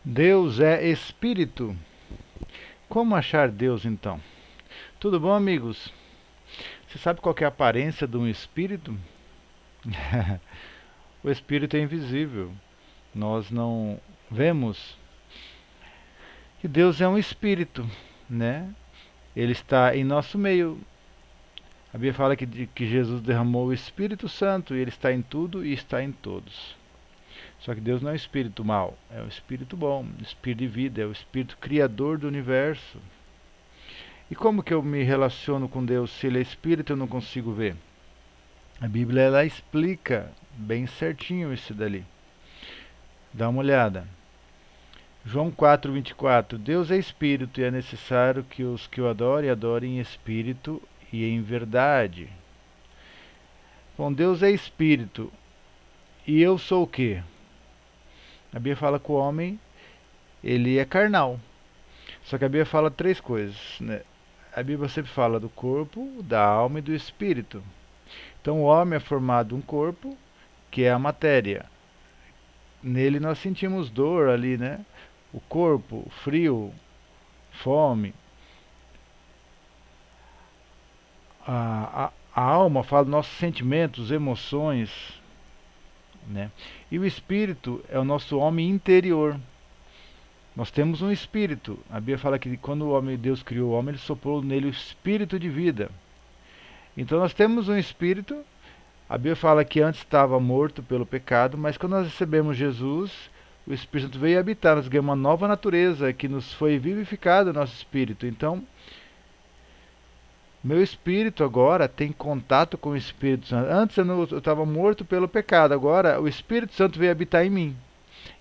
Deus é espírito. Como achar Deus então? Tudo bom, amigos? Você sabe qual que é a aparência de um espírito? O espírito é invisível. Nós não vemos que Deus é um espírito, né? Ele está em nosso meio. A Bíblia fala que Jesus derramou o Espírito Santo e ele está em tudo e está em todos. Só que Deus não é um espírito mau, é um espírito bom, espírito de vida, é o espírito criador do universo. E como que eu me relaciono com Deus se Ele é espírito e eu não consigo ver? A Bíblia ela explica bem certinho isso dali. Dá uma olhada. João 4:24. Deus é espírito e é necessário que os que o adorem, adorem em espírito e em verdade. Bom, Deus é espírito e eu sou o quê? A Bíblia fala que o homem ele é carnal. Só que a Bíblia fala três coisas, né? A Bíblia sempre fala do corpo, da alma e do espírito. Então o homem é formado de um corpo, que é a matéria. Nele nós sentimos dor ali, né? O corpo, frio, fome. A alma fala dos nossos sentimentos, emoções, né? E o espírito é o nosso homem interior. Nós temos um espírito. A Bíblia fala que quando o homem, Deus criou o homem, ele soprou nele o espírito de vida. Então nós temos um espírito. A Bíblia fala que antes estava morto pelo pecado, mas quando nós recebemos Jesus, o Espírito Santo veio habitar, nós ganhamos uma nova natureza que nos foi vivificado o nosso espírito. Então, meu espírito agora tem contato com o Espírito Santo. Antes eu estava morto pelo pecado, agora o Espírito Santo veio habitar em mim.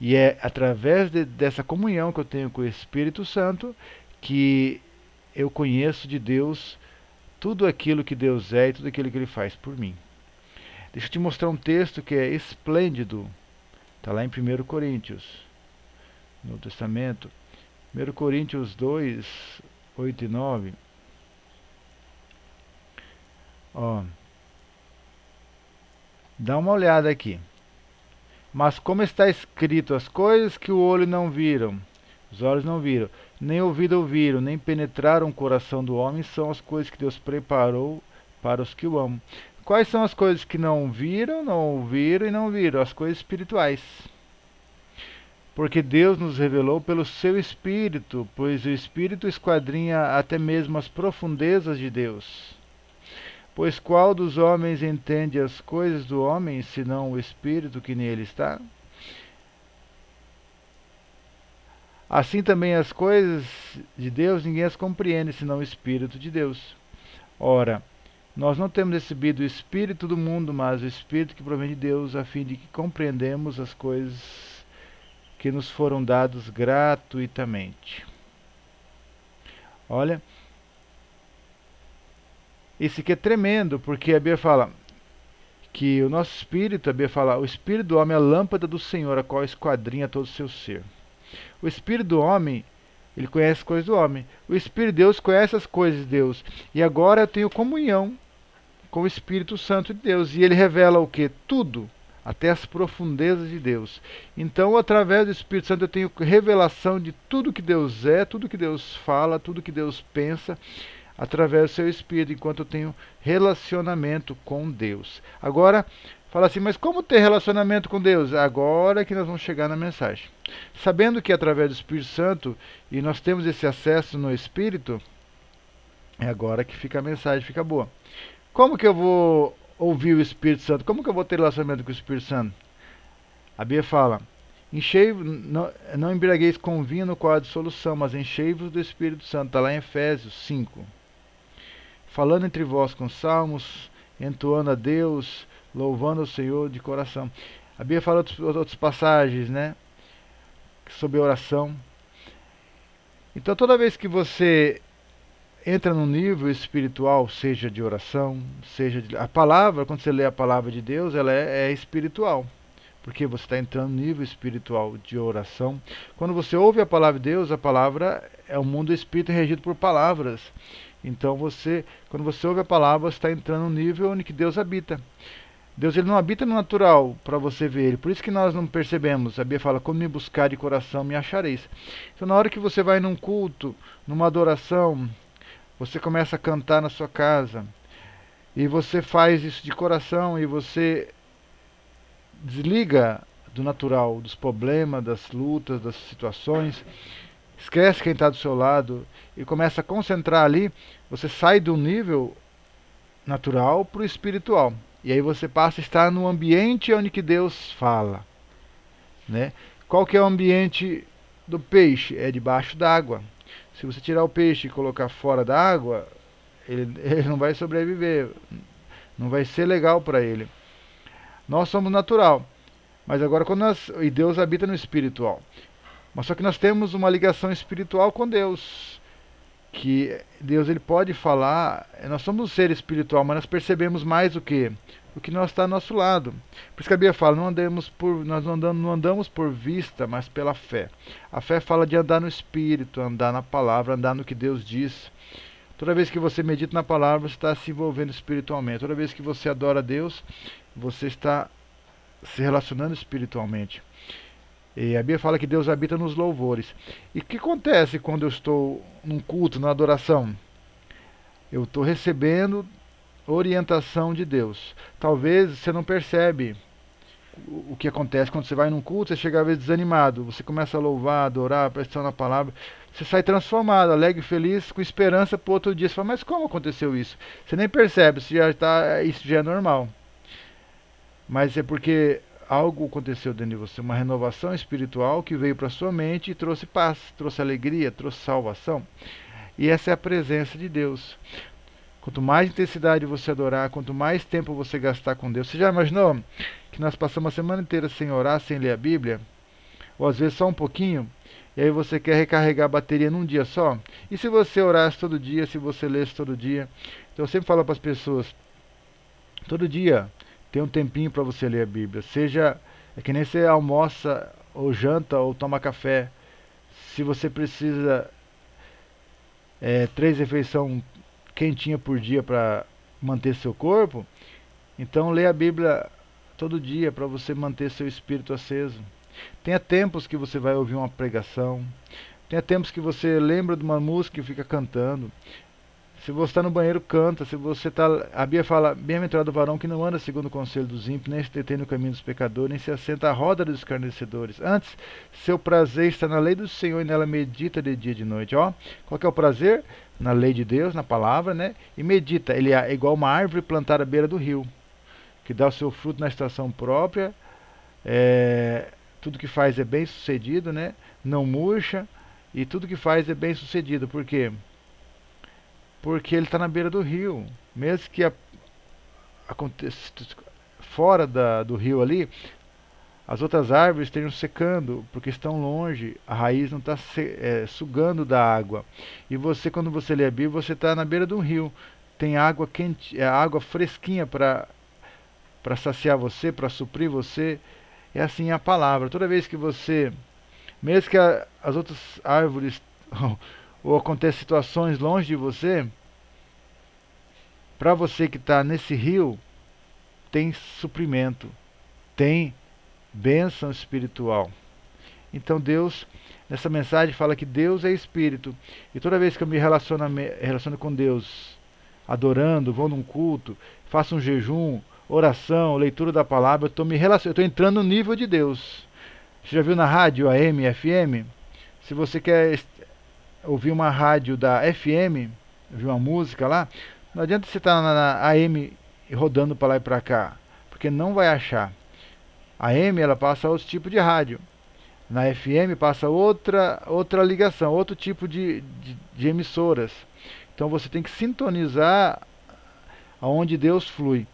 E é através dessa comunhão que eu tenho com o Espírito Santo que eu conheço de Deus tudo aquilo que Deus é e tudo aquilo que Ele faz por mim. Deixa eu te mostrar um texto que é esplêndido. Está lá em 1 Coríntios, no Testamento. 1 Coríntios 2, 8 e 9. Ó, dá uma olhada aqui. Mas como está escrito, as coisas que o olho não viram, os olhos não viram, nem ouvido ouviram, nem penetraram o coração do homem, são as coisas que Deus preparou para os que o amam. Quais são as coisas que não viram, não ouviram e não viram? As coisas espirituais. Porque Deus nos revelou pelo seu Espírito, pois o Espírito esquadrinha até mesmo as profundezas de Deus. Pois qual dos homens entende as coisas do homem, senão o Espírito que nele está? Assim também as coisas de Deus ninguém as compreende, senão o Espírito de Deus. Ora, nós não temos recebido o Espírito do mundo, mas o Espírito que provém de Deus, a fim de que compreendemos as coisas que nos foram dados gratuitamente. Olha, isso aqui é tremendo, porque a Bíblia fala que o nosso espírito, a Bíblia fala, o espírito do homem é a lâmpada do Senhor, a qual esquadrinha todo o seu ser. O espírito do homem, ele conhece as coisas do homem. O espírito de Deus conhece as coisas de Deus. E agora eu tenho comunhão com o Espírito Santo de Deus. E ele revela o que? Tudo. Até as profundezas de Deus. Então, através do Espírito Santo, eu tenho revelação de tudo que Deus é, tudo que Deus fala, tudo que Deus pensa, através do seu Espírito, enquanto eu tenho relacionamento com Deus. Agora, fala assim, mas como ter relacionamento com Deus? Agora que nós vamos chegar na mensagem. Sabendo que através do Espírito Santo, e nós temos esse acesso no Espírito, é agora que fica a mensagem, fica boa. Como que eu vou ouvir o Espírito Santo? Como que eu vou ter relacionamento com o Espírito Santo? A Bíblia fala, não embriagueis com vinho no qual há dissolução, mas enchei-vos do Espírito Santo. Está lá em Efésios 5. Falando entre vós com salmos, entoando a Deus, louvando ao Senhor de coração. A Bíblia fala outras passagens, né? Sobre oração. Então toda vez que você entra num nível espiritual, seja de oração, seja de... A palavra, quando você lê a palavra de Deus, ela é espiritual. Porque você está entrando no nível espiritual de oração. Quando você ouve a palavra de Deus, a palavra é o mundo espírito regido por palavras. Então quando você ouve a palavra, você está entrando no nível onde que Deus habita. Deus ele não habita no natural para você ver ele. Por isso que nós não percebemos. A Bíblia fala, quando me buscar de coração, me achareis. Então na hora que você vai num culto, numa adoração, você começa a cantar na sua casa, e você faz isso de coração, e você desliga do natural, dos problemas, das lutas, das situações, esquece quem está do seu lado e começa a concentrar ali, você sai do nível natural para o espiritual. E aí você passa a estar no ambiente onde que Deus fala, né? Qual que é o ambiente do peixe? É debaixo d'água. Se você tirar o peixe e colocar fora da água, ele não vai sobreviver, não vai ser legal para ele. Nós somos natural, mas agora quando e Deus habita no espiritual. Mas só que nós temos uma ligação espiritual com Deus, que Deus ele pode falar, nós somos um ser espiritual, mas nós percebemos mais o que? O que nós está ao nosso lado. Por isso que a Bíblia fala, nós não andamos por vista, mas pela fé. A fé fala de andar no Espírito, andar na palavra, andar no que Deus diz. Toda vez que você medita na palavra, você está se envolvendo espiritualmente. Toda vez que você adora a Deus, você está se relacionando espiritualmente. E a Bíblia fala que Deus habita nos louvores. E o que acontece quando eu estou num culto, na adoração? Eu estou recebendo orientação de Deus. Talvez você não percebe o que acontece quando você vai num culto, você chega às vezes desanimado, você começa a louvar, adorar, prestar na palavra, você sai transformado, alegre, feliz, com esperança para o outro dia. Você fala, mas como aconteceu isso? Você nem percebe, isso já é normal. Mas é porque algo aconteceu dentro de você, uma renovação espiritual que veio para sua mente e trouxe paz, trouxe alegria, trouxe salvação. E essa é a presença de Deus. Quanto mais intensidade você adorar, quanto mais tempo você gastar com Deus. Você já imaginou que nós passamos a semana inteira sem orar, sem ler a Bíblia? Ou às vezes só um pouquinho? E aí você quer recarregar a bateria num dia só? E se você orasse todo dia, se você lesse todo dia? Então eu sempre falo para as pessoas, todo dia tem um tempinho para você ler a Bíblia. Seja, é que nem você almoça, ou janta, ou toma café. Se você precisa 3 refeições quentinhas por dia para manter seu corpo, então lê a Bíblia todo dia para você manter seu espírito aceso. Tenha tempos que você vai ouvir uma pregação. Tenha tempos que você lembra de uma música e fica cantando. Se você está no banheiro, canta. Se você está, a Bíblia fala, bem-aventurado o varão que não anda segundo o conselho dos ímpios, nem se detém no caminho dos pecadores, nem se assenta à roda dos escarnecedores. Antes, seu prazer está na lei do Senhor e nela medita de dia e de noite. Ó, qual que é o prazer? Na lei de Deus, na palavra, né? E medita. Ele é igual uma árvore plantada à beira do rio, que dá o seu fruto na estação própria. Tudo que faz é bem sucedido, né? Não murcha. E tudo que faz é bem sucedido. Por quê? Porque ele está na beira do rio. Mesmo que aconteça fora do rio ali, as outras árvores estejam secando, porque estão longe, a raiz não está sugando da água. E você, quando você lê a Bíblia, você está na beira de um rio. Tem água quente, água fresquinha para saciar você, para suprir você. É assim a palavra. Toda vez que você, mesmo que as outras árvores ou acontecem situações longe de você, para você que está nesse rio, tem suprimento, tem bênção espiritual. Então Deus, nessa mensagem, fala que Deus é Espírito. E toda vez que eu me relaciono com Deus, adorando, vou num culto, faço um jejum, oração, leitura da palavra, eu estou entrando no nível de Deus. Você já viu na rádio AM, FM? Se você quer ouvir uma rádio da FM, ouvir uma música lá, não adianta você estar na AM rodando para lá e para cá, porque não vai achar. A AM ela passa outro tipo de rádio. Na FM passa outra ligação, outro tipo de emissoras. Então você tem que sintonizar aonde Deus flui,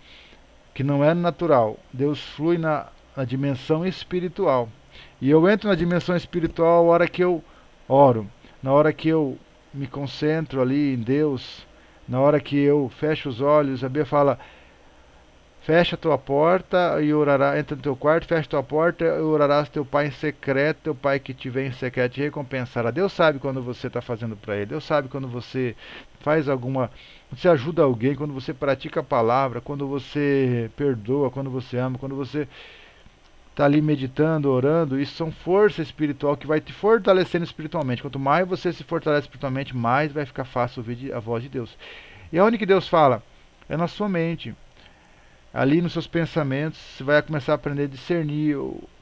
que não é natural. Deus flui na dimensão espiritual. E eu entro na dimensão espiritual na hora que eu oro, na hora que eu me concentro ali em Deus, na hora que eu fecho os olhos. A Bíblia fala, Fecha a tua porta e orará, entra no teu quarto, fecha a tua porta e orarás teu pai em secreto, teu pai que te vê em secreto te recompensará. Deus sabe quando você está fazendo para ele, Deus sabe quando você faz alguma, você ajuda alguém, quando você pratica a palavra, quando você perdoa, quando você ama, quando você está ali meditando, orando. Isso são força espiritual que vai te fortalecendo espiritualmente. Quanto mais você se fortalece espiritualmente, mais vai ficar fácil ouvir a voz de Deus. E aonde que Deus fala? É na sua mente. Ali nos seus pensamentos, você vai começar a aprender a discernir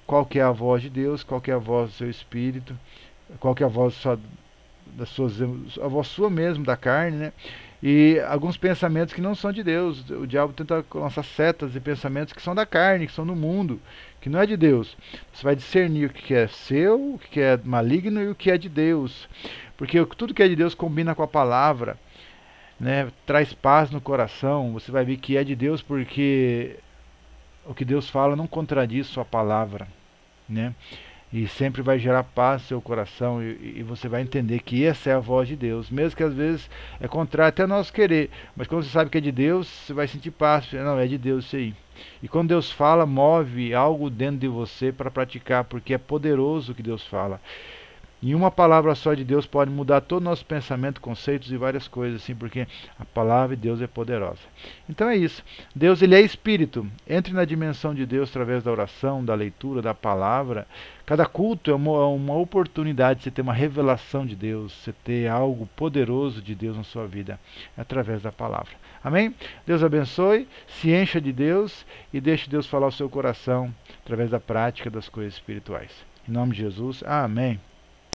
qual que é a voz de Deus, qual que é a voz do seu espírito, qual que é a voz das suas, a voz sua mesmo, da carne, né? E alguns pensamentos que não são de Deus. O diabo tenta lançar setas e pensamentos que são da carne, que são do mundo, que não é de Deus. Você vai discernir o que é seu, o que é maligno e o que é de Deus. Porque tudo que é de Deus combina com a palavra, né? Traz paz no coração. Você vai ver que é de Deus porque o que Deus fala não contradiz sua palavra, né? E sempre vai gerar paz no seu coração e você vai entender que essa é a voz de Deus, mesmo que às vezes é contrário até ao nosso querer, mas quando você sabe que é de Deus, você vai sentir paz. Não, é de Deus isso aí. E quando Deus fala, move algo dentro de você para praticar, porque é poderoso o que Deus fala. E uma palavra só de Deus pode mudar todo o nosso pensamento, conceitos e várias coisas, assim, porque a palavra de Deus é poderosa. Então é isso. Deus, ele é espírito. Entre na dimensão de Deus através da oração, da leitura, da palavra. Cada culto é uma oportunidade de você ter uma revelação de Deus, você ter algo poderoso de Deus na sua vida, através da palavra. Amém? Deus abençoe, se encha de Deus e deixe Deus falar o seu coração através da prática das coisas espirituais. Em nome de Jesus, amém.